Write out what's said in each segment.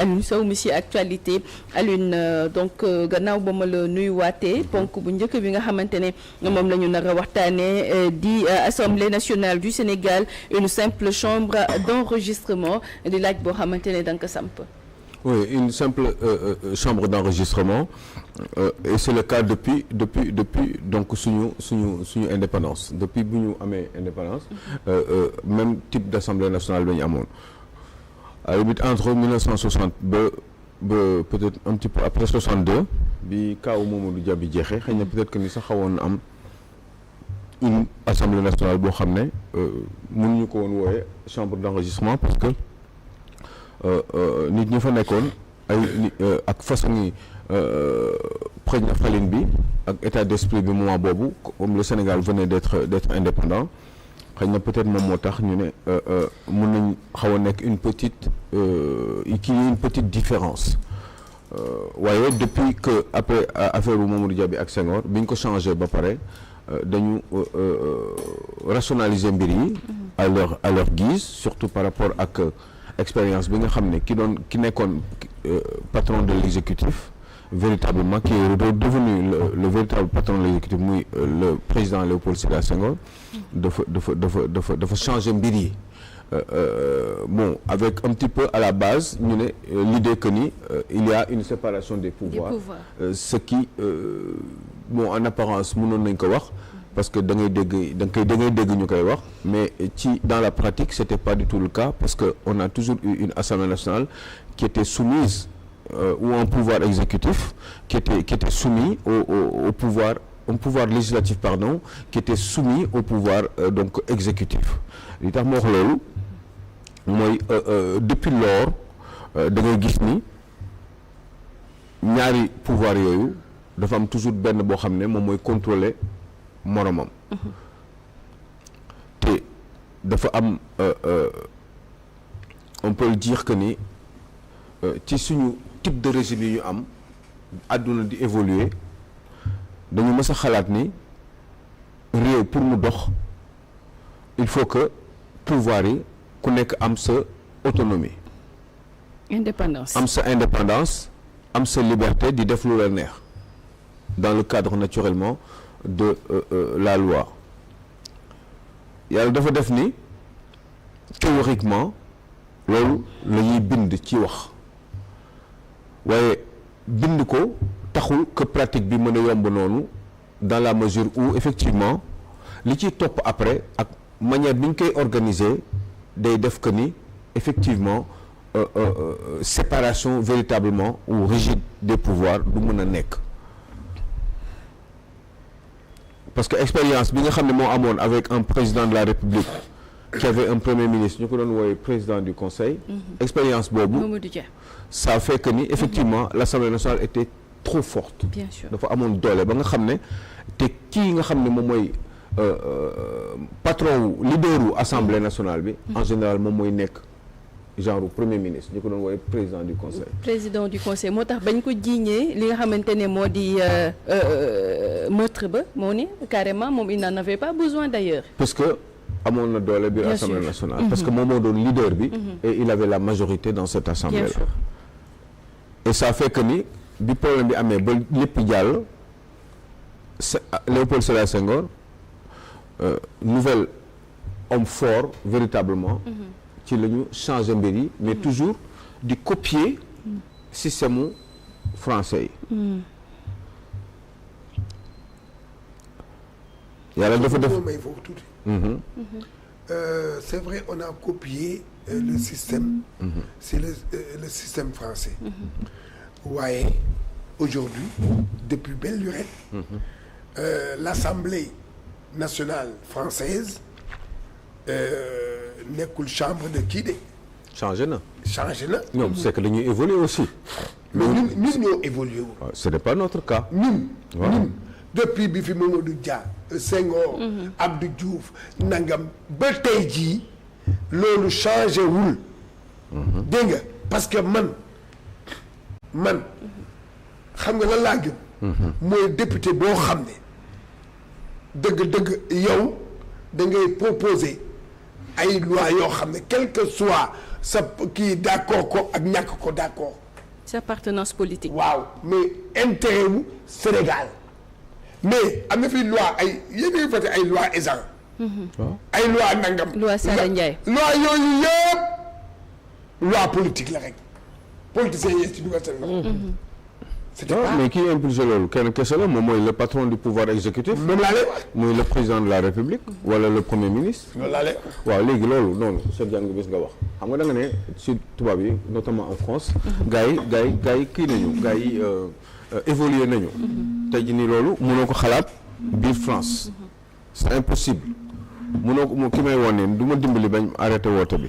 Alioune Sow monsieur actualité Alioune donc gannaaw ba ma la nuyuwaatee ponk bu njëkk bi nga xamante ne moom la ñu nar a waxtaanee di Assemblée nationale du Sénégal une simple chambre d'enregistrement di laaj boo xamante ne da nga ko samp. Oui, une simple chambre d'enregistrement et c'est le cas depuis donc suñu indépendance depuis bu ñu amee indépendance même type d'Assemblée nationale ba ñu amoon. À la limite entre 1960 ba peut-être un petit peu après 62 bi kaaw Mamadou Dia bi jeexee xëy na peut-être que ni sax xawoon na am une assemblée nationale boo xam ne mënuñu ko woon wooye chambre d'enregistrement parce que nit ñi fa nekkoon ay ak façon yi xëy na xalin bi ak état d'esprit bi moment boobu comme le Sénégal venait d'être indépendant xëy na peut-être moom moo tax ñu ne mën nañ xaw a nekk une petite qu'il y ait une petite différence waaye depuis que après affaire bu Mamadou Dia bi ak Senghor bi ñu ko changé ba pare dañu rationaliser mbir yi à leur guise surtout par rapport ak expérience bi nga xam ne ki nekkoon patron de l'exécutif véritablement qui est devenu le véritable patron de l'exécutif muy le président Léopold Sédar Senghor dafa changer mbir yi bon avec un petit peu à la base ñu ne l'idée que ni il y a une séparation des pouvoirs ce qui bon en apparence mënoon nañ ko wax parce que da ngay dégg ñu koy wax mais dans la pratique c'était pas du tout le cas parce que on a toujours eu une Assemblée nationale qui était soumise ou un pouvoir exécutif qui était soumis au pouvoir législatif pardon qui était soumis au pouvoir donc exécutif li tax ma wax loolu mooy depuis lors da ngay gis ni ñaari pouvoir yooyu dafa am toujours benn boo xam ne moom mooy contrôler moromam te dafa am on peut le dire que ni ci suñu type de régime yi ñu am àdduna di évoluer dañu mës a xalaat ni réew pour mu dox il faut que pouvoir yi ku nekk am sa autonomie am sa indépendance am sa liberté di def lu la neex dans le cadre naturellement de la loi yàlla dafa def ni théoriquement loolu la ñuy bind ci wax waaye bind ko taxul que pratique bi mën a yomb noonu dans la mesure où effectivement li ciy topp après ak manière bi ñu koy organiser day def que ni effectivement séparation véritablement ou rigide des pouvoirs du mën a nekk parce que expérience bi nga xam ne moo amoon avec un président de la République qui avait un premier ministre ñu ko doon woowe président du conseil expérience boobu ça fait que ni effectivement l'Assemblée nationale était trop forte bien sûr dafa amoon doole ba nga xam ne te kii nga xam ne moom mooy patron wu leader wu Assemblée nationale bi en général moom mooy nekk genre premier ministre ñu ko doon woowe président du conseil moo tax bañ ko jiiñee li nga xamante ne moo di meurtre ba moo ni carrément moom il n'en avait pas besoin d'ailleurs parce que amoon na doole biir Assemblée nationale parce que moom moo doon leader bi et il avait la majorité dans cette assemblée là et ça fait que ni bi problème bi amee ba lépp jàll Léopold Sédar Senghor nouvel homme fort véritablement ci la ñu changer mbir yi mais toujours di copier système français yi yàlla dafa def may foofu tuuti c'est vrai on a copié le système c'est le système français waaye aujourd'hui depuis belle lurette l'Assemblée nationale française nekkul chambre de kii de changé na ñoom c'est que dañuy évoluer aussi mais ñun ñoo évolué wu ce n'est pas notre cas ñun depuis bi fi Mamadou Dia Senghor Abdou Diouf nangam ba tey jii loolu changé wul dégg nga parce que man xam nga lan laa gëm mooy député boo xam ne dëgg-dëgg yow da ngay proposer ay loi yoo xam ne quel que soit sa kii d'accord ko ak ñàkk ko d'accord. sa appartenance politique. waaw mais intérêt wu Sénégal mais am na fi loi ay yéen a voté ay loi Ezzan. ay loi nangam. loi Sala Ndiaye. loi yooyu yëpp loi politique la rek politiciens yi ci dugal seen loxo. c'était pas mais kii impulsé loolu kenn kese la moom mooy le patron du pouvoir exécutif. moom laa lay wax. muy le président de la République. wala le premier ministre. loolu laa lay wax. waaw léegi loolu noonu sa jàng bis nga wax xam nga da nga ne ci tubaab yi notamment en France. gars yi kii nañu gars yi évolué nañu. tey jii nii loolu mënoo ko xalaat biir France. c'est impossible. mënoo ko ki may woon ne du ma dimbali bañ arrêté woote bi.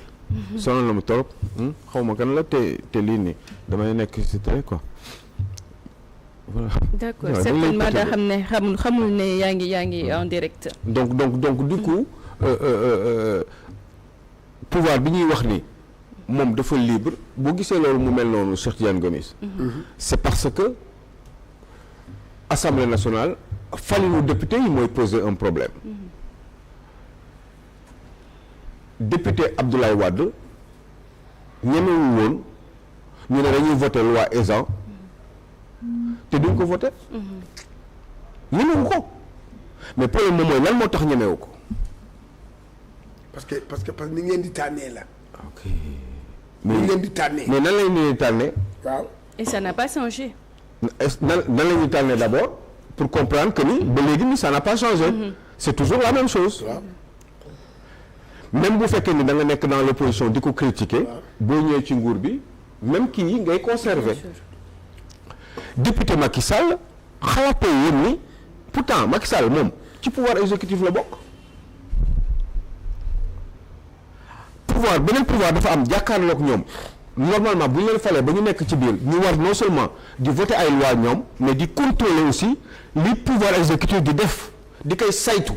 sonal na mu torop xaw ma kan la te lii nii damay nekk ci télé quoi. voilà. d'accord certainement daa xam ne xamul ne yaa ngi en direct. donc du coup pouvoir bi ñuy wax ni moom dafa libre boo gisee loolu mu mel noonu Cheikh Tidiane Gomis. c'est parce que Assemblée nationale falinu député yi mooy poser un problème. député Abdoulaye Wade ñemewul woon ñu ne dañuy voter loi Ezzan te duñ ko voter ñemewu ko mais problème moom mooy lan moo tax ñemewu ko parce que ni ngeen di tànnee la. ok ni ngeen di tànnee. mais nan lañ leen di tànnee. waaw. et ça n'a pas changé. nan la ñuy tànnee d'abord pour comprendre que ni ba léegi ni ça n'a pas changé. c'est toujours la même chose. waaw. même bu fekkee ni da nga nekk dans l'opposition di ko critiquer. boo ñëwee ci nguur bi même kii yi ngay conserver. député Macky Sall xalaatoo woon ni pourtant Macky Sall moom ci pouvoir exécutif la bokk. pouvoir beneen pouvoir dafa am jàkkaarloog ñoom normalement bu ñu leen falee ba ñu nekk ci biir ñu war non seulement di voter ay loi ñoom mais di contrôler aussi li pouvoir exécutif di def di koy saytu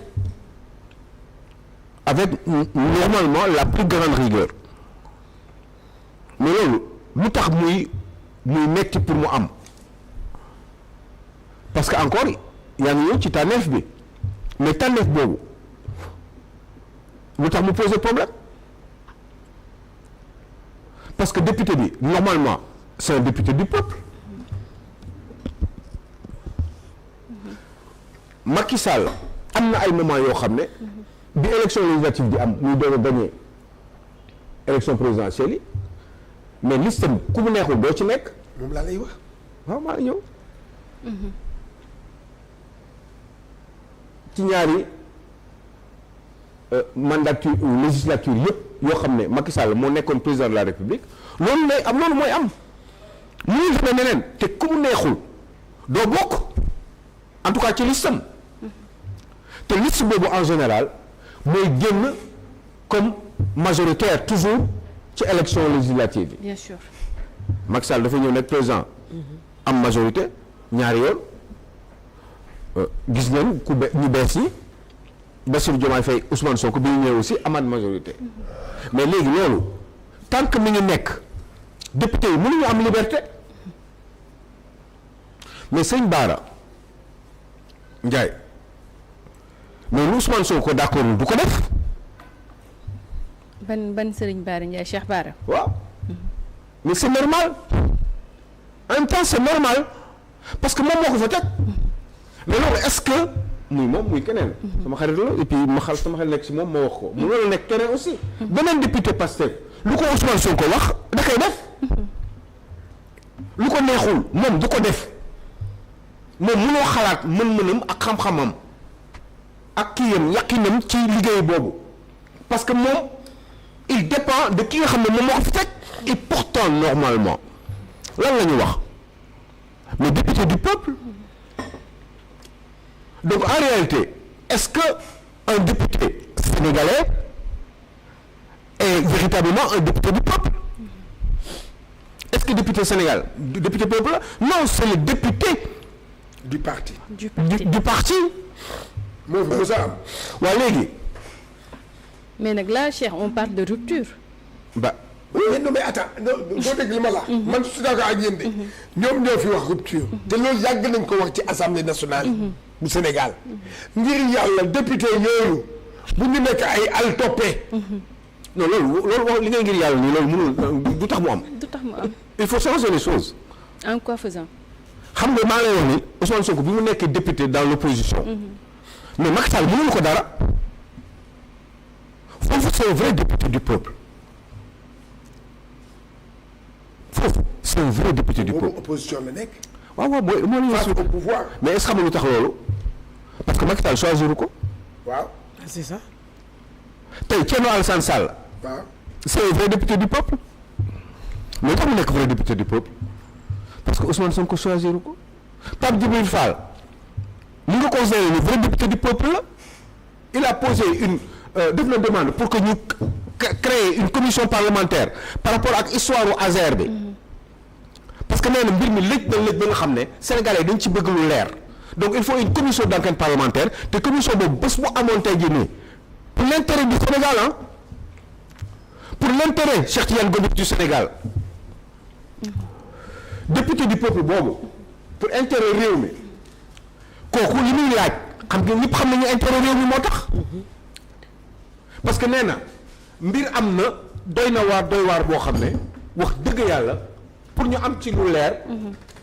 avec normalement la plus grande rigueur mais loolu lu tax muy metti pour mu am parce que encore yaa ngi ñëw ci tànneef bi mais tànneef boobu lu tax mu poser problème parce que député bi normalement c'est un député du peuple. Macky Sall am na ay moment yoo xam ne bi élection législative di am muy doon a gagné élection présidentielle yi mais liste bi ku mu neexul doo ci nekk. moom laa lay wax. waaw maa ngi ñëw. ci ñaari mandature ou législature yëpp yoo xam ne Macky Sall moo nekkoon président de la République loolu lay am loolu mooy am mënuñu fa ne neneen te ku mu neexul doo bokk en tout cas ci listam te liste boobu en général mooy génn comme majoritaire toujours ci élection législative yi. bien sûr. Macky Sall dafa ñëw nekk président am majorité ñaari yoon gis nañ ñu bees yi Bassirou Diomaye Faye Ousmane Sonko bi ñu ñëwee aussi amaat majorité mais léegi loolu tant que mi ngi nekk député yi mënuñu am liberté mais sëñ Bara Ndiaye mais lu Ousmane Sonko d'accord du ko def. ban Serigne Bara Ndiaye Cheikh Bara. waaw mais c'est normal en même temps c'est normal parce que moom moo ko fa teg mais loolu est-ce que muy moom muy keneen. sama xarit la et puis sama xel nekk si moom moo wax ko. mu loolu nekk keneen aussi. beneen député Pastef lu ko Ousmane Sonko wax da koy def lu ko neexul moom du ko def moom mënoo xalaat mën-mënam ak xam-xamam ak kiyam yaqinam ci liggéey boobu parce que moom il dépend de ki nga xam ne moom moo ko fi teg et pourtant normalement lan la ñu wax mais député du peuple. Donc en réalité est-ce que un député sénégalais est véritablement un député du peuple? Est-ce que député Sénégal député peuple la? Non, c'est le député du parti. du parti. moo fi mos a am. waaw léegi. mais nag là Cheikh on parle de rupture. ba. oui non mais attends doo dégg li ma la. man su d'accord ak yéen de. ñoom ñoo fi wax rupture. te loolu yàgg nañ ko wax ci assemblée nationale. bu Sénégal. ngir yàlla député yooyu bu ñu nekk ay al toppe non loolu wax li ngay ngir yàlla nii loolu mënul du tax mu am. du tax mu am. il faut changer les choses. en quoi faisant. xam nga maa ngi lay wax ni Ousmane Sonko bi mu nekkee député dans l'opposition. mais Macky Sall mënul ko dara. foofu c'est un vrai député du peuple. foofu c'est un vrai député du peuple. boobu opposition la nekk. waaw moo face au pouvoir. mais est-ce que xam nga lu tax loolu parce que Macky Sall choisir ko. waaw. c'est ça. tey Thierno Alassane Sall. waaw. c'est un vrai député du peuple. mais tax mu nekk vrai député du peuple parce que Ousmane Sonko choisir ko. Pape Djibril Fall li nga considéré ni vrai député du peuple la il a posé une def na demande pour que ñu créer une commission parlementaire par rapport ak histoire u Azer bi parce que nee na mbir mi lëj ba nga xam ne Sénégalais yi dañ ci bëgg lu leer donc il faut une commission d'enquête parlementaire te commission boobu bés bu amoon tey jii nii pour l'intérêt du Sénégal ah pour l'intérêt Cheikh Tidiane Gomis du Sénégal député du peuple boobu pour intérêt réew mi kooku li muy laaj xam nga ñëpp xam nañu intérêt réew mi moo tax parce que nee na mbir am na doy waar boo xam ne wax dëgg yàlla pour ñu am ci lu leer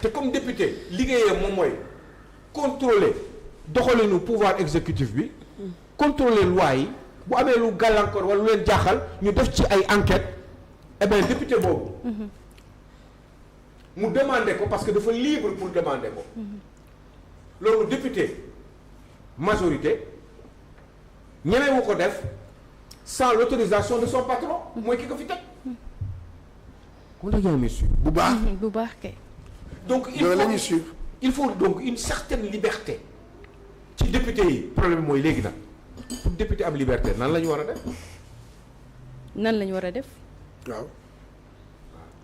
te comme député liggéeyam moom mooy contrôler doxalinu pouvoir exécutif bi contrôler loi yi bu amee lu gàllankoor wala lu leen jaaxal ñu def ci ay enquête eh bien député boobu mu demander ko parce que dafa libre pour demander ko loolu député majorité ñemewu ko def sans l'autorisation de son patron mooy ki ko fi teg bu baax bu baax kay. donc il faut donc une certaine liberté ci député yi problème mooy léegi nag pour député am liberté nan la ñu war a def. nan la ñu war a def. waaw.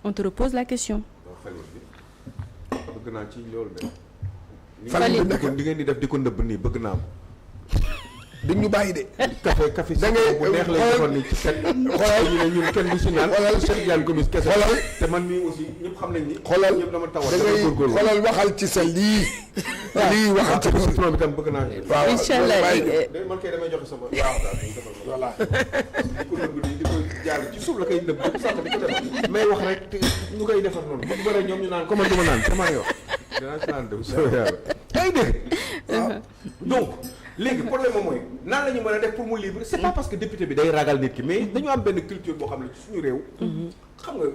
on te repose la question. bëgg naa ci loolu de. Fali di ngeen di def di ko nëbb nii bëgg naa ko. duñ ñu bàyyi de. café da ngay bu neex lay defoon ni ci kenn. xoolal ñu ne ñun kenn du si naan. xoolal Cheikh Tidiane Gomis kese. xoolal te man mii aussi ñëpp xam nañ ni. xoolal ñëpp dama taw da ngay xoolal waxal ci sa lii. lii waxal ci sa bi tam bëgg naa ko. waaw incha allah man kay damay joxe sama. voilà. di ko nëbb nii di ko jaar ci suuf la koy nëbb di ko sànq di ko defar. may wax rek te ñu koy defar noonu bu bëree ñoom ñu naan ko man du ma naan sama ngi wax. dinaa si naan de bu soobee yàlla. yaa ngi dégg. waaw donc. léegi problème moom mooy nan la ñu mën a def pour mu libre c'est pas parce que député bi day ragal nit ki mais dañu am benn culture boo xam ne ci suñu réew. xam nga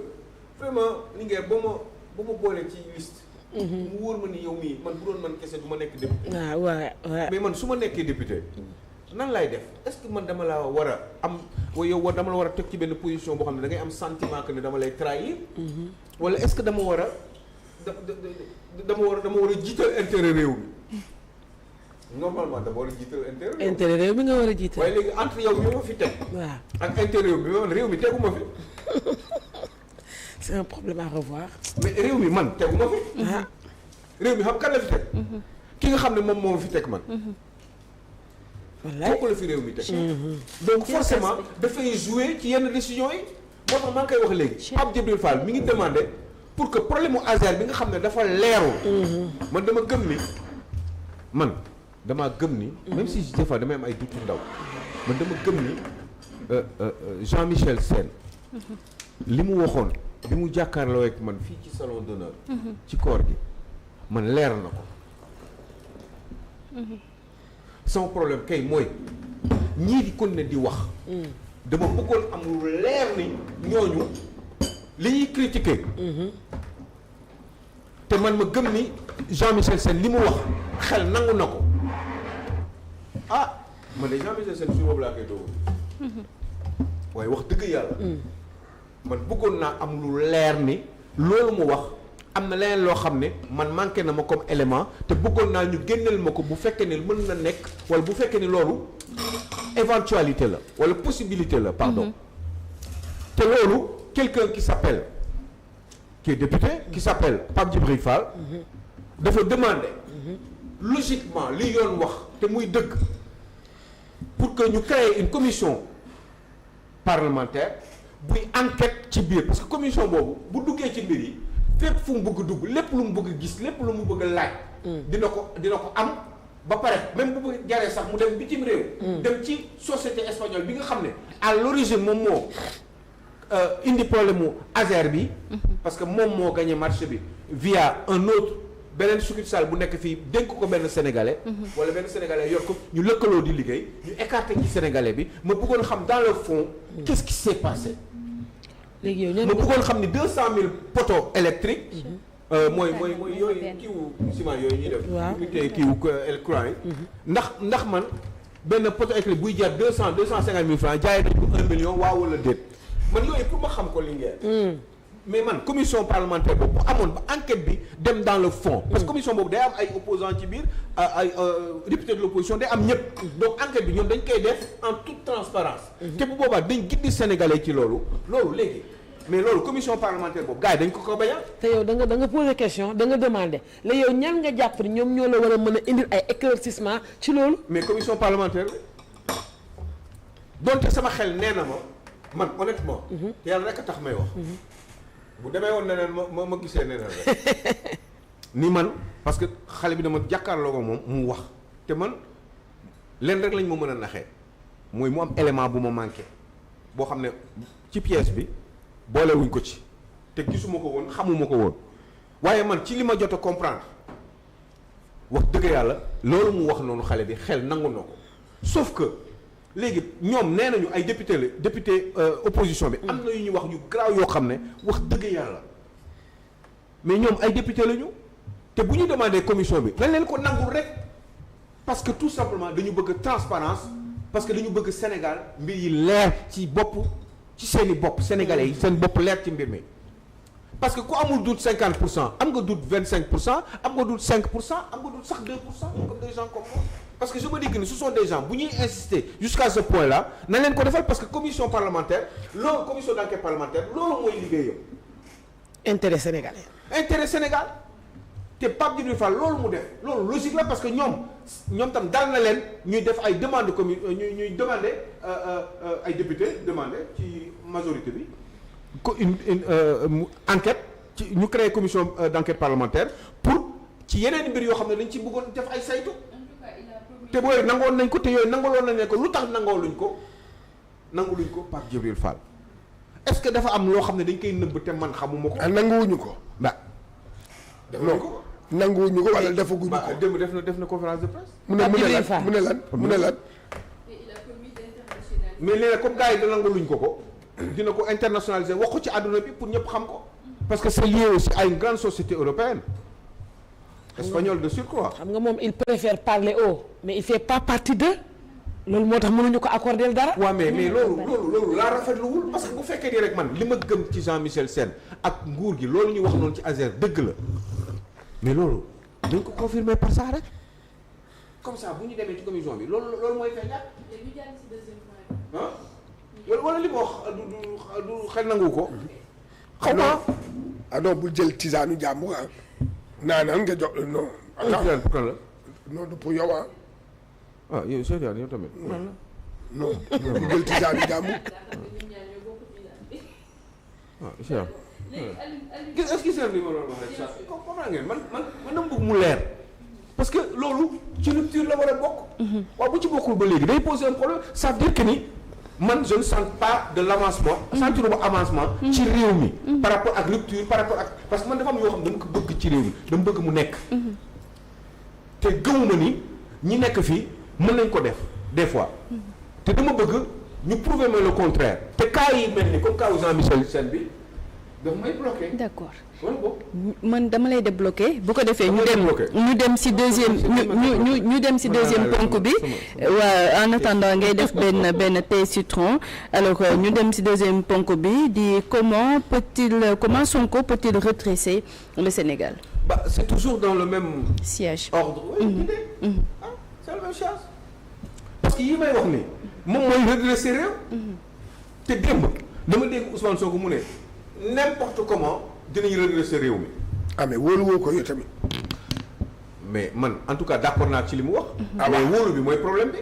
vraiment Linguère ba ma boolee ci liste. mu wóor ma ni yow mii man bu doon man kese du ma nekk député. waaw mais man su ma nekkee député nan lay def est-ce que man dama la war a am yow dama la war a teg ci benn position boo xam ne da ngay am sentiment que ne dama lay trahir. wala est-ce que dama war a dama war a jiital intérêt réew mi. normalement dama war a jiital intérêt réew mi nga war a jiital. waaye léegi entre yow mi ma fi teg. waaw ak intérêt réew mi tegu ma fi. c'est un problème à revoir. mais réew mi man tegu ma fi. réew mi xam kan la fi teg. ki nga xam ne moom moo fi teg man. wallaay kooku la fi réew mi teg. donc forcément dafay jouer ci yenn décisions yi. moo tax maa ngi koy wax léegi. Pape Djibril Fall mi ngi demandé pour que problème mu Azer bi nga xam ne dafa leerul. man dama gëm ni. même si des fois damay am ay doute ndaw man dama gëm ni Jean-Michel Sène li mu waxoon bi mu jàkkaarloo ak man fii ci salon d'honneur ci koor gi man leer na ko sama problème kay mooy ñii di continuer di wax dama bëggoon am lu leer ni ñooñu li ñuy critiquer te man ma gëm ni Jean-Michel Sène li mu wax xel nangu na ko man de Jean-Michel Sène suñu boobu laa koy doon waaye wax dëgg yàlla man bëggoon naa am lu leer ni loolu mu wax am na leneen loo xam ne man manqué na ma comme élément te bëggoon naa ñu génneel ma ko bu fekkee ne mën na nekk wala bu fekkee ne loolu éventualité la wala possibilité la pardon te loolu quelqu'un qui s'appelle qui est député qui s'appelle Pape Djibril Fall dafa demander logiquement li yoon wax te muy dëgg pour que ñu créer une commission parlementaire buy enquête ci biir parce que commission boobu bu duggee ci mbir yi fépp fu mu bëgg dugg lépp lu mu bëgg gis lépp lu mu bëgg laaj dina ko am ba pare même bu jaree sax mu dem bitim réew. dem ci société espagnole bi nga xam ne à l'origine moom moo indi problème mu Azer bi. parce que moom moo gagné marché bi via un autre beneen succursale bu nekk fii dénk ko benn sénégalais. wala benn sénégalais yor ko ñu lëkkaloo di liggéey ñu écarté ci sénégalais bi ma bëggoon xam dans le fond. qu'est-ce qui s'est passé. léegi yow ma bëggoon xam ni 200,000 poteaux électriques. mooy yooyu kiiwu ciment yooyu ñuy def. waaw ñu tey kiiwu courant yi. ndax man benn poteau électrique buy jar 250,000 francs jaayee nañ ko 1 million waaw wala déet man yooyu pour ma xam ko li ngeen. mais man commission parlementaire boobu bu amoon ba enquête bi dem dans le fond. parce que commission boobu day am ay opposants ci biir ay députés de l'opposition day am ñëpp. donc enquête bi ñoom dañ koy def en toute transparence te bu boobaa dañ gindi sénégalais ci loolu léegi. mais loolu commission parlementaire boobu gars yi dañ ko bañal. te yow da nga poser question da nga demander la yow ñan nga jàpp ni ñoom ñoo la war a mën a indil ay éclaircissement ci loolu. mais commission parlementaire donte sama xel nee na man honnêtement. yàlla rek a tax may wax. bu demee woon neneen ma gisee neneen rek ni man parce que xale bi dama jàkkaarloo ko moom mu wax te man leen rek lañ ma mën a naxee mooy mu am élément bu ma manqué boo xam ne ci pièce bi. boolewuñ ko ci te gisuma ko woon xamuma ko woon waaye man ci li ma jot a comprendre wax dëgg yàlla loolu mu wax noonu xale bi xel nangu na ko sauf que léegi ñoom nee nañu ay député opposition bi am na yu ñuy wax yu garaaw yoo xam ne wax dëgg yàlla mais ñoom ay député lañu te bu ñu demandé commission bi nañ leen ko nangul rek parce que tout simplement dañu bëgg transparence parce que dañu bëgg Sénégal mbir yi leer ci bopp ci seeni bopp sénégalais yi seen bopp leer ci mbir mi parce que ku amul doute 50% am nga doute 25% am nga doute 5% am nga doute sax 2% comme des gens comme moi parce que je me dis que ce sont des gens bu ñuy insister jusqu'à ce point là nañ leen ko defal parce que commission parlementaire loolu commission d'enquête parlementaire loolu mooy liggéeyam. intérêt Sénégal te Pape Djibril Fall loolu mu def loolu logique la parce que ñoom tam dal na leen ñuy def ay demande ñuy demander ay député demander ci majorité bi une enquête ci ñu créer commission d'enquête parlementaire pour ci yeneen mbir yoo xam ne dañ ci bëggoon def ay saytu te booy nangoon nañ ko te yooyu nangaloon nañ ne ko lu tax nangoluñ ko Pape Djibril Fall est-ce que dafa am loo xam ne dañ koy nëbb te man xamuma ko. nanguwuñu ko. nanguwuñu ko wala defaguñu ko. démb def na conférence de presse. mu ne lan. mais léegi comme gars yi da nangaluñ ko dina ko internationaliser wax ko ci àdduna bi pour ñëpp xam ko. parce que c'est lié aussi à une grande société européenne. espagnole de surcroît. xam nga moom il préfère parler haut mais il fait pas partie d'eux. loolu moo tax mënuñu ko accorder dara. waaw mais loolu laa rafetluwul parce que bu fekkee ni rek man li ma gëm ci Jean-Michel Sène ak nguur gi loolu ñu wax noonu ci Azer dëgg la mais loolu dañ ko confirmer par ça rek comme ça bu ñu demee ci commission bi loolu mooy feeñaat. léegi ñu jàll ci deuxième point. wala li ma wax du xel nangu ko. xaw ma non bul jël tisaanu jàmm naan nga jox non. pour la. non du pour yow yow Cheikh yow tamit. non bu jël tisaanu jàmm. Cheikh. est-ce que c'est li ma doon wax rek sax comprendre ngeen man dama bëgg mu leer parce que loolu ci rupture la war a bokk. waaw bu ci bokkul ba léegi day poser un problème ça veut dire que ni man je ne sens pas de l'avancement. sentir ba avancement. ci réew mi. par rapport ak rupture par rapport ak parce que man dafa am yoo xam ne dama ko bëgg ci réew mi dama bëgg mu nekk. te gëmuma ni ñi nekk fii mën nañ ko def des fois. te dama bëgg ñu prouver le contraire. te cas yi mel ni comme cas Jean-Michel Sène bi. daf may bloqué. d'accord man dama lay débloqué bu ko defee ñu dem ci deuxième ñu dem ci deuxième ponk bi waaw en attendant ngay def benn thé citron alors ñu dem ci deuxième ponk bi di comment Sonko peut-il redresser le Sénégal. C'est toujours dans le même siège ordre. Oui, c'est la même chose parce que yi may wax ni moom mooy redresser réew. te démb dama dégg Ousmane Sonko mu ne. n'importe comment dinañ redresser réew mi. mais wóolu woo ko yow tamit. mais man en tout cas d'accord naa ci li mu wax. mais wóolu bi mooy problème bi.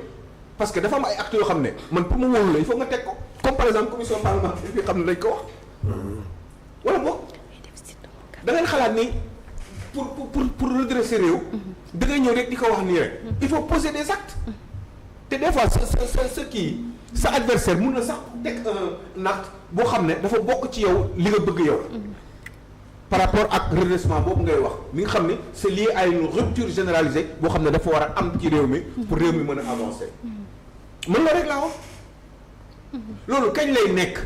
parce que dafa am ay actes yoo xam ne man pour mu wóolu la il faut nga teg ko. comme par exemple commission parlementaire bi xam ne dañ ko wax. wala boog da ngeen xalaat ni pour redresser réew. da ngay ñëw rek di ko wax nii rek. il faut poser des actes. te des fois sa kii sa adversaire mun na sax teg un acte boo xam ne dafa bokk ci yow li nga bëgg yow. par rapport ak redressement boobu ngay wax mi nga xam ne c'est lié à une rupture généralisée boo xam ne dafa war a am ci réew mi pour réew mi mën a avancer. mën la rek laa wax. loolu kañ lay nekk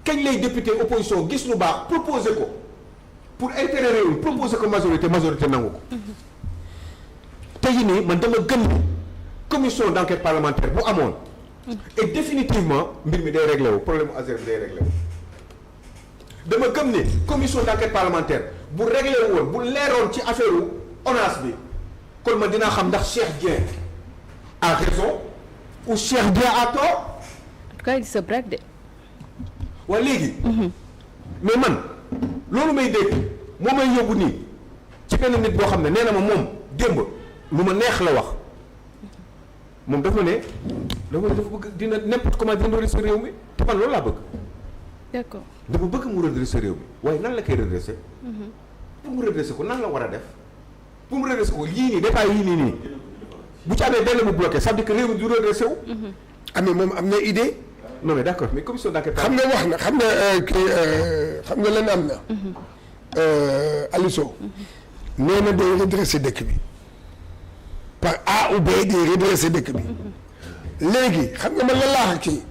kañ lay député opposition gis lu baax proposer ko pour intérêt réew mi proposer ko majorité nangu ko. tey jii nii man dama gën ni commission d'enquête parlementaire bu amoon. et définitivement mbir mi day réglé wu problème mu Azer bi day réglé wu. dama gëm ne commission d'enquête parlementaire bu réglé wu woon bu leeroon ci affaire ONAS bi kon man dinaa xam ndax Cheikh Dieng a raison ou Cheikh Dieng a tort. en tout cas il se braque de. waa léegi. mais man loolu may dégg moo may yóbbu nii ci benn nit boo xam ne nee na ma moom démb lu ma neex la wax moom dafa ne dafa bëgg dina n'importe comment dina redresser réew mi te man loolu laa bëgg. d'accord dafa bëgg mu redresser réew mi waaye nan la koy redresser. pour mu redresser ko nan la war a def pour mu redresser ko yii nii détails yii nii bu ci amee benn bu bloqué ça veut dire que réew mi du redresser wu. amee moom am na idée. non mais d'accord mais commission d'enquête. xam nga wax na xam nga xam nga lan am na. Aliou Sow. nee na day redresser dëkk bi par A ou B day redresser dëkk bi. léegi xam nga man la laax kii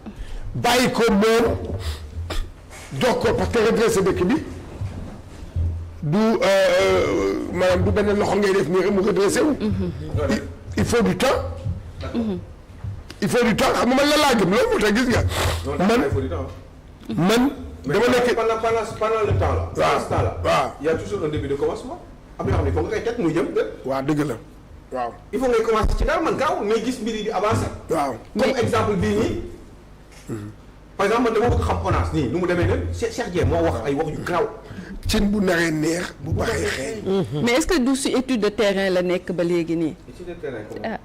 bàyyi ko moom jox ko parce que redresser dëkk bi du maanaam du benn loxo ngay def nii rek mu redresser wu. il faut du temps. il faut du temps xam nga man la laa gëm loolu moo tax gis nga. man dama nekk pendant le temps là. waaw ce temps là. waaw il y a toujours un début de commencement. am na yoo xam ne il faut nga koy teg muy jëm de. waaw dëgg la waaw. il faut ngay commencer ci dara man gaaw ngay gis mbir yi di avancer. waaw comme exemple bii nii. par exemple man dama bëgg xam ONAS nii nu mu demee ne Cheikh Dieng moo wax ay wax yu gaaw. cin bu naree neex bu baxee xeeñ. mais est-ce que du si étude de terrain la nekk ba léegi nii. étude de terrain ah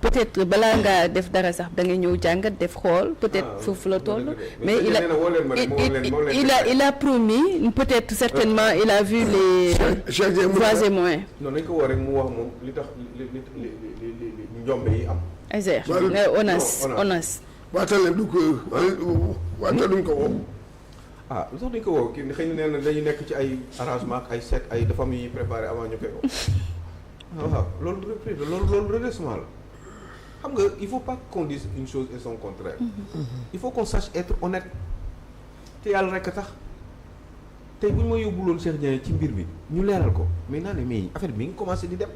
peut-être balaa ngaa def dara sax da nga ñëw jàngat def xool peut-être foofu la toll. mais il a promis peut-être certainement il a vu les voies et moyens. non nañ ko woo rek mu wax moom li tax li njombe yi am. Azer ONAS. waatal leen du ko waatal duñ ko woo. ah lu tax dañ ko woo kii xëy na nee na dañuy nekk ci ay arrangement ak ay seet ay dafa am yu préparé avant ñu koy woo. waaw loolu reprise loolu redressement la xam nga il faut pas qu'on dise une chose et son contraire. il faut qu'on sache être honnête te yàlla rek a tax tey bu ñu ma yóbbuloon Cheikh Dieng ci mbir bi ñu leeral ko mais naa ne mais affaire bi mi ngi commencé di dem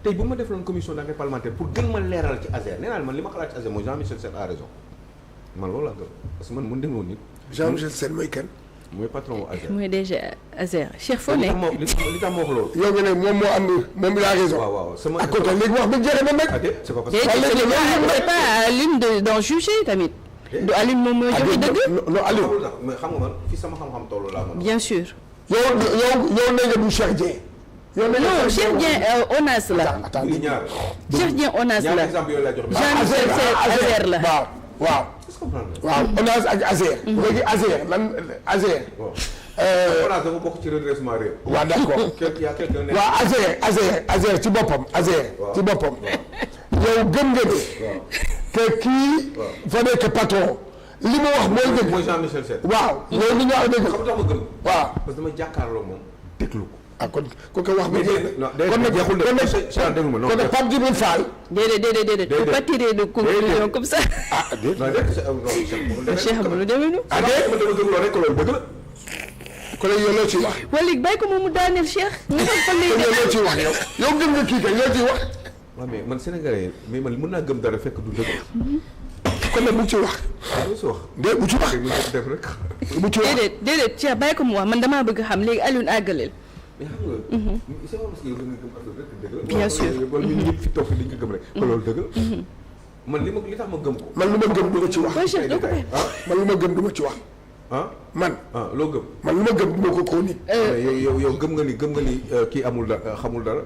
tey bu ma defaloon commission d'enquête parlementaire pour gën ma leeral ci Azer nee naa man li ma xalaat ci Azer mooy Jean-Michel Sène a raison man loolu laa gëm parce que man mun demoon nit. Jean-Michel Sène mooy kan. mooy patron wu Azer. mooy DG Azer Cheikh foo nekk. li tax ma wax loolu. yow nga ne moom moo am moom il a raison. waaw sama ak côté léegi wax ba jeexee ba nag. c'est pas parce que. c'est pas à Alioune d'en juger tamit. du Alioune moom mooy joxe dëgg. non Aliou. mais xam nga man fi sama xam-xam tollu laa mën. bien sûr. yow nee nga du Cheikh Dieng. yow nee nga non Cheikh Dieng ONAS la. attends Cheikh Dieng ONAS la. ñaari exemple yooyu laa jox. Jean-Michel Azer la. waaw. waaw ONAS ak Azer. léegi Azer lan Azer. ONAS dafa bokk ci redressement réew. waaw d'accord. waaw Azer ci boppam ci boppam. yow gëm nga ne. que kii. fa nekk patron. li mu wax mooy dëgg. mooy Jean-Michel Sène. waaw loolu li ñu wax dëgg. xam nga tax ma gëm. waaw parce que dama jàkkaarloo moom déglu ko. ah kon ko wax ba jeex. non kon nag jeexul de kon nag Pape Djibril Fall. déedéet faut pas tirer de conclusion comme ça. ah déet. Cheikh Amadou demee nu. ah déet ma dama gëm loolu rek loolu dëgg la. kon nag yow loo ciy wax. wala léegi bàyyi ko moom mu daaneel Cheikh. nga xam fan lay yow loo ciy wax yow gëm nga kii kay loo ciy wax. waaw mais man Sénégalais mais man mën naa gëm dara fekk du dëgg. kon nag bu ci wax. bu ci wax. déet bu ci wax. def rek. bu ci wax déedéet Cheikh bàyyi ko mu wax man damaa bëgg xam léegi Alioune àggaleel. mais xam nga. c'est pas parce que yow da nga gëm affaire rek dëgg la. bien sûr wala ñun ñëpp fi toog fi dañ ko gëm rek. kon loolu dëgg la. man li tax ma gëm ko. man lu ma gëm du ma ci wax. mooy Cheikh doo ko bàyyi. man lu ma gëm du ma ci wax. ah man. ah loo gëm. man lu ma gëm du ma ko chronique. yow gëm nga ni kii amul dara xamul dara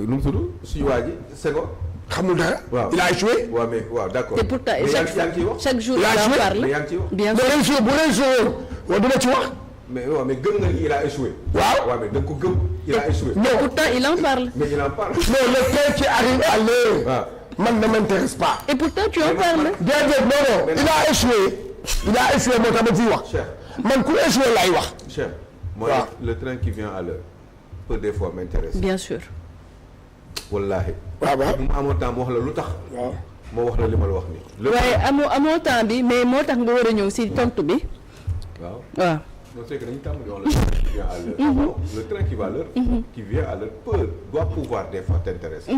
nu mu tudd suñu waa ji Senghor. xamul dara. waaw il a échoué. waaw mais waaw d'accord. te pourtant mais yaa ngi ciy wax. chaque jour Il a il en joué. parle. mais yaa ngi ciy wax. bien bu sûr réussir woon waaw du ma ci wax. mais waaw mais gëm nga ni il a échoué. waaw waaw mais da nga ko gëm il a échoué. mais pourtant il en parle. mais il en parle. non le train qui arrive à l'heure. waaw man ne m'intéresse pas. et pourtant tu en parles. déedéet non il a échoué. il a échoué moo tax ma ciy wax. cher man ku échoué laay wax. cher. moi waaw. le train qui vient à l'heure peut des fois m'intéresser. bien sûr. wallaahi. waaw waaw. bu ma amoon temps ma wax la lu tax. waaw. moo wax la li ma la wax nii. waaye amoo temps bi mais moo tax nga war a ñëw si tontu bi. waaw. waaw. non c'est que dañu tàmm di wax le train qui vient à l'heure. Non, le train qui va à l'heure. qui vient à l'heure doit pouvoir des fois t'intéresser.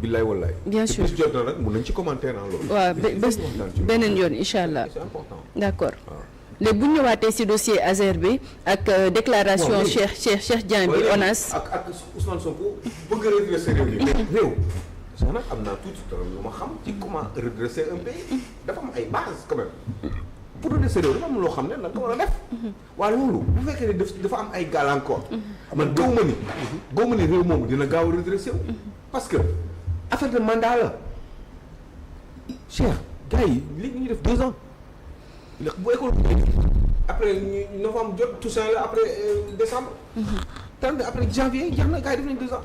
billaay wallaay. Bien sûr. te bis jot na nag mun nañ ci commentaire en loolu. waaw Mais bés il faut waxtaan ci beneen yoon incha allah c'est important. d'accord waaw. léegi bu ñu ñëwaatee si dossier Azer bi ak déclaration Bon, léegi- Cheikh Dieng bi Wala ONAS. ak Ousmane Sonko bëgg a redresser réew mi mais réew sax nag am naa tuuti trop lu ma xam ci comment redresser un pays dafa am ay bases quand même pour redresser réew dafa am loo xam ne da nga ko war a def waaye loolu bu fekkee ne dafa am ay gàllankoor man gaw ma ni réew moomu dina gaaw a redresser wu parce que affaire de mandat la Cheikh gars yi li ñu def 2 ans bu école après ñu novembre jot Toussaint la après décembre 30 après janvier jeex na gars yi def nañ 2 ans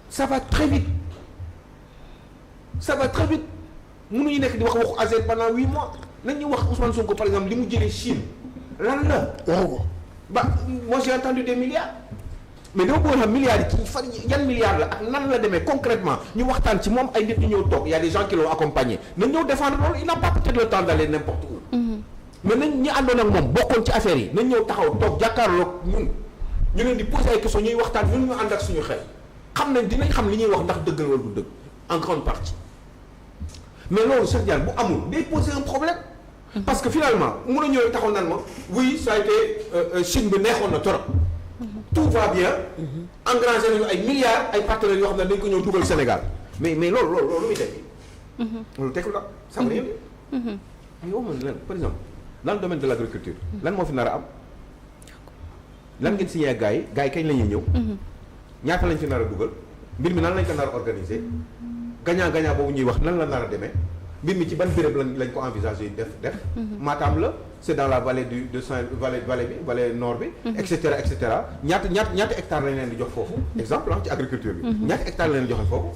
ça va très vite mënuñu nekk di wax waxu Azer pendant 8 mois nañ ñu wax Ousmane Sonko par exemple li mu jëlee Chine lan la waxu ko. ba moi j'ai entendu des milliards mais dama bëggoon xam milliards yi ci fan yan milliards la ak nan la demee concrètement ñu waxtaan ci moom ay nit ñu ñëw toog y a des gens qui l'ont accompagné nañ ñëw défendre loolu il n'a pas peut-être le temps d'aller n'importe où mais nañ ñi àndoon ak moom bokkoon ci affaire yi nañ ñëw taxaw toog jàkkaarloog ñun ñu leen di poser ay questions ñuy waxtaan ñun ñu ànd ak suñu xel xam nañ dinañ xam li ñuy wax ndax dëgg la wala du dëgg en grande partie mais loolu Cheikh Diagne bu amul day poser un problème parce que finalement mun a ñëw taxaw naan ma oui ça a été Chine bi neexoon na trop tout va bien engrangé nañu ay milliards ay partenaires yoo xam ne dañ ko ñëw dugal Sénégal mais loolu lu muy tekki loolu tekki la ça veut rien dire mais yow man lan par exemple dans le domaine de l'agriculture lan moo fi nar a am lan ngeen signé ak gars yi kañ la ñuy ñëw ñaata lañ fi nar a dugal mbir mi nan lañ ko nar a organiser gagnant boobu ñuy wax nan la nar a demee mbir mi ci ban béréb lañ ko envisager def Matam la c'est dans la vallée de Saint vallée bi vallée nord bi et cetera ñaata hectares lañ leen di jox foofu exemple ci agriculture bi ñaata hectares lañ leen di joxe foofu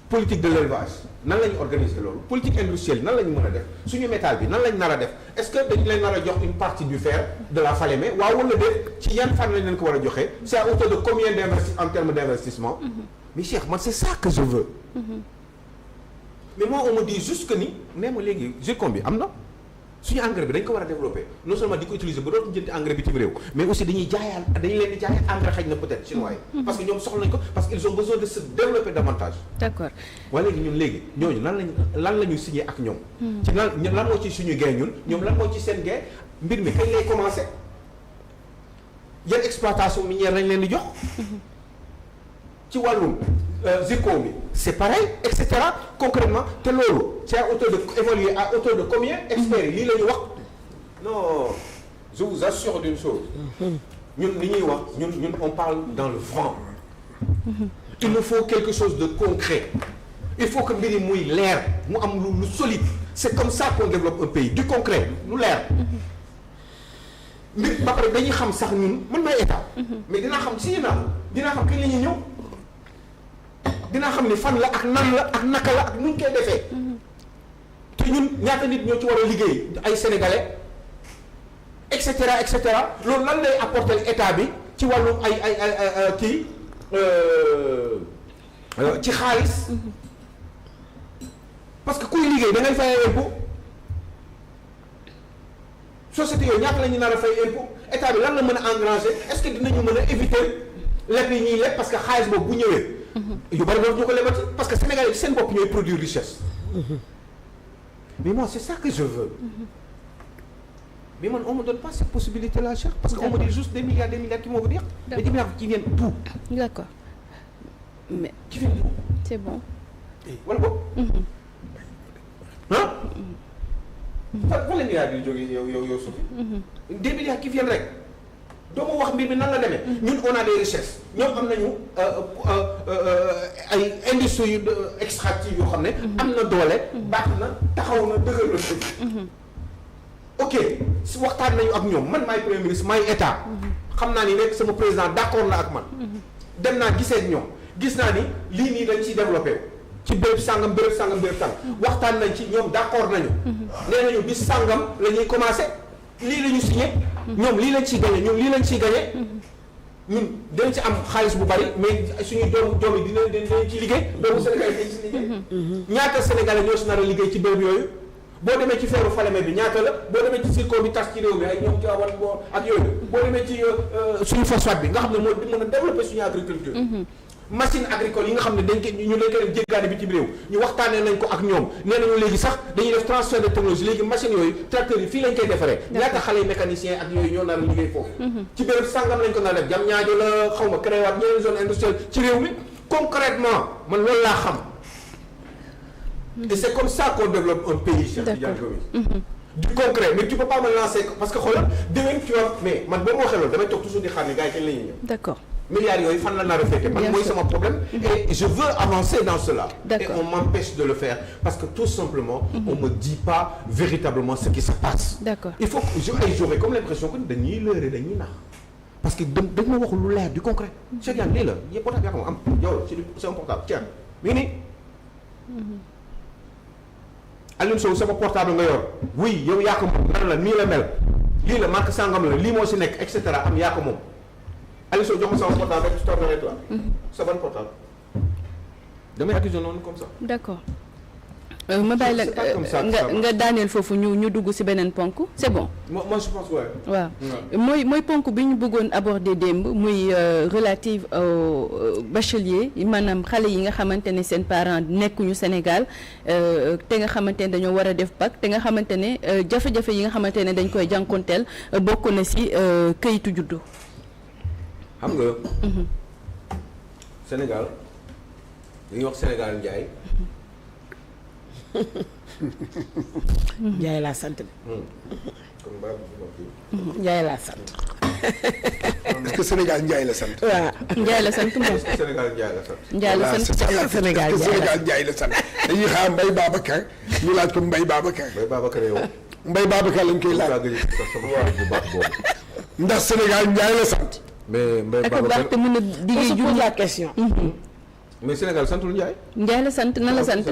politique de l'élevage nan la ñu organiser loolu politique industrielle nan la ñu mën a def suñu métal bi nan lañ nar a def est-ce que dañ leen nar a jox une partie du fer de la Falémé waaw wala déet ci yan fan lañ leen ko war a joxe c'est à hauteur de combien en termes d'investissement mais Cheikh man c'est ça que je veux mais moi on me dit juste que ni nee ma léegi zircon bi am na suñu engrais bi dañ ko war a développer non seulement di ko utiliser ba dootuñu jënd engrais bitim réew mais aussi dañu leen di jaayaat engrais xëy na peut-être chinois yi parce que ñoom soxla nañ ko parce qu'ils ont besoin de se développer davantage d'accord waaye léegi ñooñu lan la ñu signé ak ñoom ci lan moo ci suñu gain ñoom lan moo ci seen gain mbir mi kañ lay commencer yan exploitation minière lañ leen di jox ci wàllum zircon bi c'est pareil et cetera concrètement te loolu c'est à hauteur de évaluer à hauteur de combien experts yi lii la ñu wax non je vous assure d'une chose ñun li ñuy wax ñun on parle dans le franc il nous faut quelque chose de concret il faut que mbir yi muy leer mu am lu solide c'est comme ça qu'on développe un pays du concret lu leer mbir ba pare dañuy xam sax ñun mën na état mais dinaa xam si dinaa xam kañ la ñuy ñëw dinaa xam ni fan la ak nan la ak naka la ak nuñ koy defee te ñun ñaata nit ñoo ci war a liggéey ay sénégalais et cetera loolu lan lay apporter état bi ci wàllum ay kii ci xaalis parce que kuy liggéey da ngay fay impôt société yooyu ñaata la ñu nar a fay impôt état bi lan la mën a engranger est-ce que dinañu mën a éviter leb yi ñuy leb parce que xaalis boobu bu ñëwee. yu bari doon ñu ko lebati parce que Sénégal yi seen bopp ñooy produire richesse. mais moi c'est ça que je veux. mais man on me donne pas cette possibilité là cher parce que on me dit juste des milliards qui vont venir. mais des milliards qui viennent d'où? D'accord. mais qui viennent d'où? c'est bon. wala boog. ah. fan la milliards yi jógee yow Sophie. des milliards qui viennent rek. doo ma wax mbir mi nan la demee. ñun on a des richesses ñoom am nañu ay industries yu extractives yoo xam ne. am na doole. baax na taxaw na dëgër la ok si waxtaan nañu ak ñoom man maay premier ministre maay état xam naa ni rek sama président d'accord na ak man dem naa gisee ak ñoom gis naa ni lii nii dañ ciy développé ci béréb sàngam waxtaan nañ ci ñoom d'accord nañu nee nañu bis sàngam la ñuy commencé lii la ñu signé ñoom lii lañ ciy gagné ñoom lii lañ ciy gagné ñun dañ ci am xaalis bu bari mais suñuy doom yi dinañ ci liggéey doomu Sénégal yi dañ ci liggéey ñaata Sénégalais ñoo si nar a liggéey ci béréb yooyu boo demee ci feeru Falémé bi ñaata la boo demee ci circo bi tas ci réew mi ay ñoom ci awan boo ak yooyu boo demee ci suñu phosphate bi nga xam ne moo mën a développer suñu agriculture machine agricole yi nga xam ne dañ koy dem jéggaani bi ci réew ñu waxtaanee nañ ko ak ñoom nee nañu léegi sax dañuy def transfert de technologie léegi machine yooyu tracteurs yi fii lañ koy defaree ñaata xale yi mécanicien ak yooyu ñoo nar a liggéey foofu ci béréb sàngam lañ ko nar a def jam ñaajo la xaw ma créé waat ñeneen zone industrielle ci réew mi concrètement man loolu laa xam et c'est comme ça qu'on développe un pays Cheikh Tidiane Gomis du concret mais tu peux pas me lancer parce que xoolal déwén tu vois mais man boo ma waxee loolu damay toog toujours di xaar ne gars yi kañ la ñuy ñëw d'accord milliards yooyu fan la nar a fekkee man mooy sama problème et je veux avancer dans cela et on m'empêche de le faire parce que tout simplement on me dit pas véritablement ce qui se passe d'accord il faut que j'aurais comme l'impression que dañuy lëre dañuy nax parce que dañ ma waxul lu leer du concret Cheikh Yane lii la yëpp portable yaa ko am yow c'est un portable tiens mi ngi nii Alioune Sow sama portable nga yor oui yow yaa ko moom nan la nii la mel lii la marque sangam la lii moo si nekk et cetera am yaa ko moom Alioune Sow jox ma sama portable rek toog avec toi sa ban portable damay accuser noonu comme ça d'accord ma bàyyi la nga daaneel foofu ñu dugg ci beneen ponk c'est bon. moi je pense ouais. waaw mooy ponk bi ñu bëggoon aborder démb muy relative au bachelier maanaam xale yi nga xamante ne seen parents nekkuñu Sénégal te nga xamante ne dañoo war a def bac te nga xamante ne jafe-jafe yi nga xamante ne dañ koy jànkonteel bokk na ci këyitu juddu. xam nga. Sénégal li ñuy wax Sénégal njaay. Njaay laa sant. Njaay laa sant. est-ce que Sénégal Njaay la sant. waaw Njaay la sant moom. Sénégal Njaay la sant. Njaay la sant Sénégal Njaay la sant dañuy xaar Mbaye Babacar ñu laaj ko Mbaye Babacar. Mbaye Babacar yow. Mbaye Babacar lañ koy laaj. ndax Sénégal Njaay la sant. mais Mbaye Babacar te mën a liggéey on se pose la question. mais Sénégal santul Njaay. Njaay la sant nan la sant.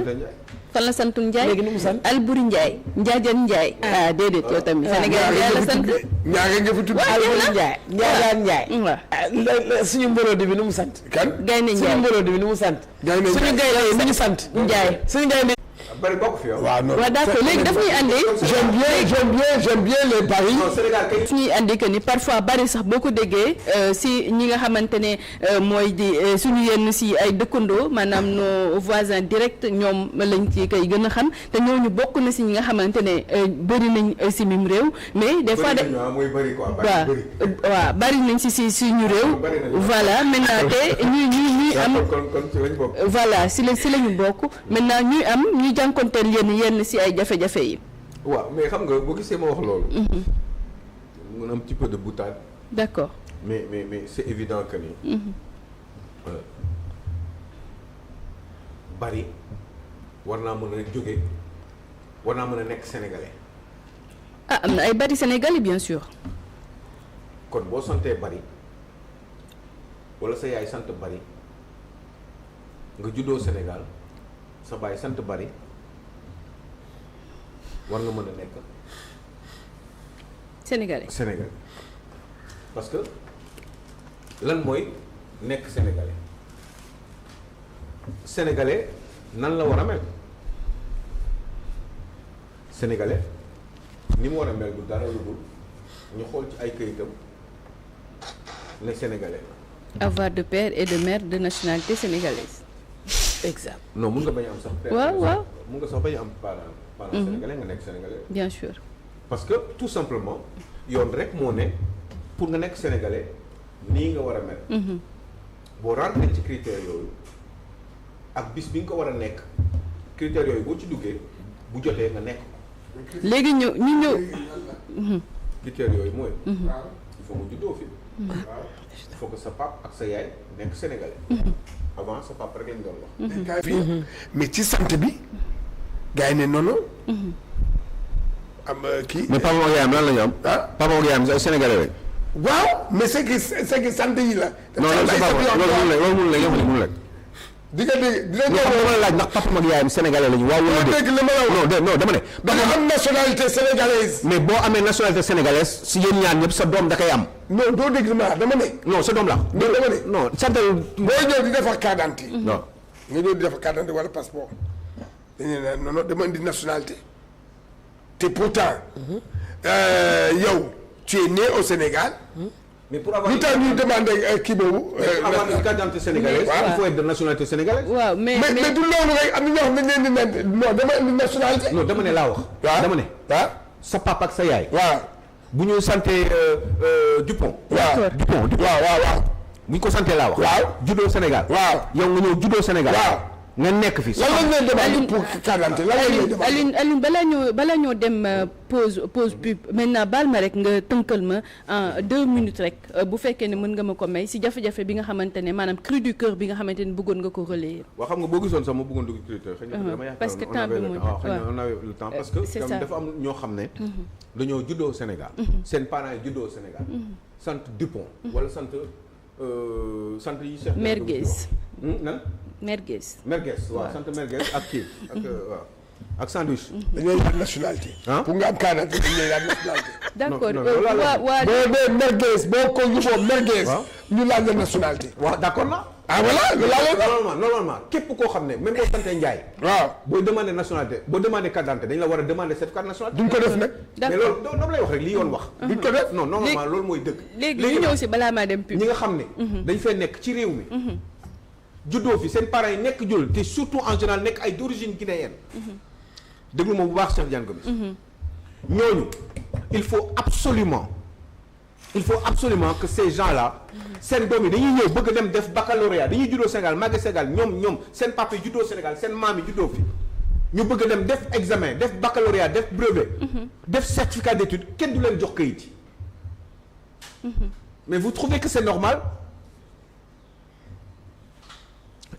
fan la santul Njaay léegi nu mu sant Alburi Njaay Njaajan Njaay déedéet yow tamit Sénégal Njaay la sant ñaare nga fi tudd Alburi Njaay Njaajaan Njaay waaw suñu mborodi bi nu mu sant kan Gaynde Njaay suñu mborodi bi nu mu sant Gaynde suñu gaynde yi nu ñu sant Njaay suñu gaynde bari bokk fi yow. waaw non waaw d'accord léegi daf ñuy andi j'aime bien les paris. non Sénégal kay. daf ñuy andi que ni parfois bari sax boo ko déggee si ñi nga xamante ne mooy di suñu yenn si ay dëkkandoo maanaam nos voisins direct ñoom lañ ci koy gën a xam te ñooñu bokk na si ñi nga xamante ne bëri nañ si mim réew mais des fois mooy bëri quoi waaw bari nañ si suñu réew voilà maintenant te ñuy am kon ci lañ bokk. voilà si lañu bokk maintenant ñuy am ñuy jànkonteel yenn si ay jafe-jafe yi. waaw mais xam nga boo gisee ma wax loolu. mun am petit peu de boutade. d'accord. mais c'est évident que ni. bari war naa mën a jóge war naa mën a nekk sénégalais. ah am na ay bari sénégalais bien sûr. kon boo santee bari wala sa yaay sant bari nga juddoo Sénégal sa baay sant bari war nga mën a nekk. sénégalais parce que lan mooy nekk sénégalais nan la war a mel sénégalais ni mu war a mel du dara lu dul ñu xool ci ay këyitam ne sénégalais la. avoir de père et de mère de nationalité sénégalaise. exact. non mun nga bañ a am sax. waaw mun nga sax bañ a am parent sénégalais nga nekk sénégalais. bien sûr. parce que tout simplement yoon rek moo ne pour nga nekk sénégalais nii nga war a mel. boo rentré ci critères yooyu ak bis bi nga ko war a nekk critères yooyu boo ci duggee bu jotee nga nekk ko. léegi ñu ñëw. critères yooyu mooy. il faut mu juddoo fi. il faut que sa pap ak sa yaay nekk sénégalais. avant sa pap rek lañ doon wax. mais ci sant bi gars yi ne non am kii. mais papa ak yaayam lan la ñu am. ah papa ak yaayam sénégalais rek. waaw mais c'est que sant yi la. non loolu c'est pas vrai loolu mënul la mënul la. di nga dégg dina non dama la laaj ndax papa ak yaayam sénégalais lañu waaw wala dégg li ma la wax. non dama ne. da nga am nationalité sénégalaise. mais boo amee nationalité sénégalaise si yéen ñaar ñëpp sa doom da koy am. non doo dégg li ma la dama ne. non sa doom la. non dama ne. non santal. booy ñëw di defar carte d'identité. non nga ñëw di defar carte d'identité wala passeport. dañu ne non dama indi nationalité. te pourtant. yow tu es né au Sénégal. mais pour avoir lu tax ñuy demandé kii boobu. pour avoir une carte d'identité sénégalaise. waaw il faut être de nationalité sénégalaise. waaw mais du loolu rek am na ñoo xam ne dañ leen di non dama indi nationalité. non dama ne laa wax. waaw dama ne. waaw sa papa ak sa yaay. waaw. bu ñu santé Dupont. waaw Dupont waaw. bu ñu ko santé laa wax. waaw juddoo Sénégal. waaw yow nga ñëw juddoo Sénégal. waaw nga nekk fi. lan lañ leen demandé pour carte d'identité lan lañ leen demandé. Alioune balaa ñoo dem pause pub maintenant baal ma rek nga tënkal ma en 2 minutes rek bu fekkee ne mën nga ma ko may si jafe-jafe bi nga xamante ne maanaam cri du cœur bi nga xamante ne bëggoon nga ko relayer. waaw xam nga boo gisoon sax ma bëggoon dugg cri du cœur. xëy na dama yaakaar parce que temps bi mu xëy na on avait le temps parce que c'est ça. dafa am ñoo xam ne. dañoo juddoo Sénégal. seen parents yi juddoo Sénégal. sant Dupont. wala sant yi. Cheikh Merguez. nan. Merguez. Merguez waaw sant Merguez ak kii ak waaw ak sandwich. dañ lay laaj nationalité. pour nga am carte d'identité dañ lay laaj nationalité. d'accord non, non, waa boo dee merguez boo ko yóbboo merguez. waaw ñu laaj la nationalité. waaw d'accord na. ah voilà ñu laaj la. normalement képp koo xam ne même boo santee Ndiaye. waaw booy demander nationalité boo demander carte d'identité dañ la war a demander certificat de nationalité. duñ ko def nag. mais d'accord loolu dama lay wax rek li yoon wax. duñ ko def. non normalement loolu mooy dëgg. léegi ñu ñëw si balaa maa dem pub. ñi nga xam ne. dañ fay nekk ci réew mi. juddoo fi seen parents yi nekk jul te surtout en général nekk ay d'origine guinéenne. déglu ma bu baax Cheikh Diagne Gomis. ñooñu il faut absolument que ces gens-là. seen doom yi dañuy ñëw bëgg dem def baccalauréat dañuy juddoo Sénégal màgge Sénégal ñoom seen papa yi juddoo Sénégal seen maam yi juddoo fi. ñu bëgg dem def examen def baccalauréat def brevet. def certificat d'études kenn du leen jox kayit yi. mais vous trouvez que c'est normal?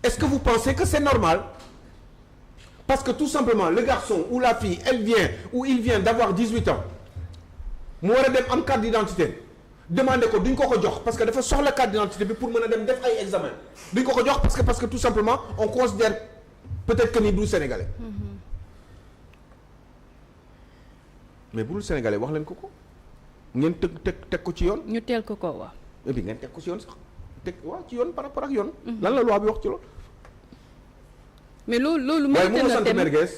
Est-ce que vous pensez que c'est normal? Parce que tout simplement le garçon ou la fille elle vient ou il vient d'avoir 18 ans mu war a dem am carte d'identité demander ko duñ ko jox parce que dafa soxla carte d'identité bi pour mën a dem def ay examen duñ ko jox parce que tout simplement on considère peut-être que ni du sénégalais. mais bu dul sénégalais wax leen ko ngeen teg ko ci yoon. ñu teel ko wax. et puis ngeen teg ko ci yoon sax ci yoon par rapport ak yoon. lan la loi bi wax ci loolu. mais loolu waaye mérite mënoo na sant dem merguez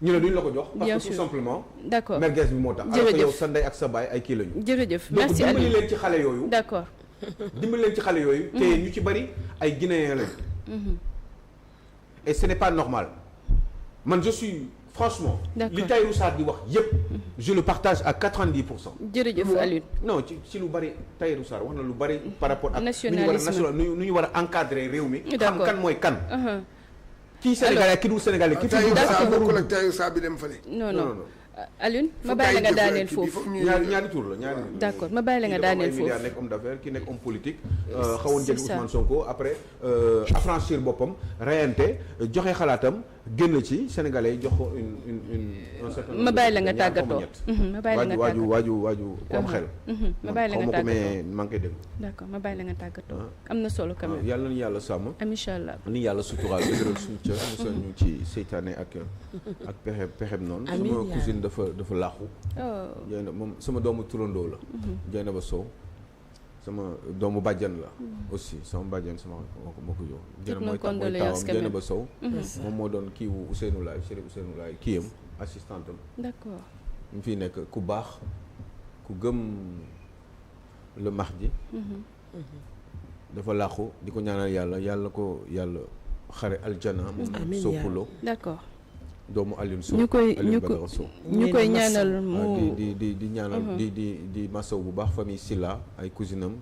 ñu ne duñ la ko jox. Bien parce que sûr. tout simplement. d'accord merguez bi moo tax. alors que yow sa ndey ak sa baay ay kii lañu. jërëjëf donc merci dimbali Aliou leen ci xale yooyu. d'accord dimbali leen ci xale yooyu. te ñu ci bari ay guinéens lañu. et ce n'est pas normal man je suis franchement. D'accord. li Tahirou Sarr di wax yépp je le partage à 90%. jërëjëf Aliou non ci lu bari Tahirou Sarr wax na lu bari par rapport ak. Nationalisme. nu ñu war a encadrer réew mi. xam D'accord. kan mooy kan. Uh-huh. kii Sénégalais ki dul Sénégalais ki fi dul. Taï bokkul ak Taï Saa bi dem fële. non non non non. Alioune ma bàyyi la nga daaneel foofu ñaari tour la ñaari. d'accord ma bàyyi la nga daaneel foofu nekk homme d'affaires ki nekk homme politique. xawoon jege c'est ça. Ousmane Sonko après affranchir boppam reyante joxe xalaatam génn ci Sénégalais yi jox ko un certain nombre ma bàyyi la nga ñaar xaw ma tàggatoo ñett. ma bàyyi la nga tàggatoo waaju ku am xel. ma bàyyi la nga xaw ma ko mais tàggatoo maa ngi koy dégg. d'accord ma bàyyi la nga tàggatoo am na solo quand même yàlla nañu yàlla sàmm. incha allah ni yàlla suturaal dëgëral suñu cër musal ñu ci seytaane ak pexem noonu. Amiin sama yaa cousine dafa làqu. oh Jeyna moom sama doomu turandoo la. Jeyna ba Sow sama doomu bàjjan la. aussi sama bàjjan moo ko jox. Jeyna mooy tax mooy taawam Jeyna ba Sow. moom moo doon kii wu Ousseynou Laye Chérif Ousseynou Laye kiyam assistante am. d'accord mu fi nekk ku baax ku gëm le Mahdi. dafa làqu di ko ñaanal yàlla ko yàlla xare aljana. moom Amiin Sopulo d'accord doomu Alioune Sow ñu koy Alioune Badara Sow. ñu koy ñaanal mu di ñaanal di masaw bu baax famille Silla ay cousinam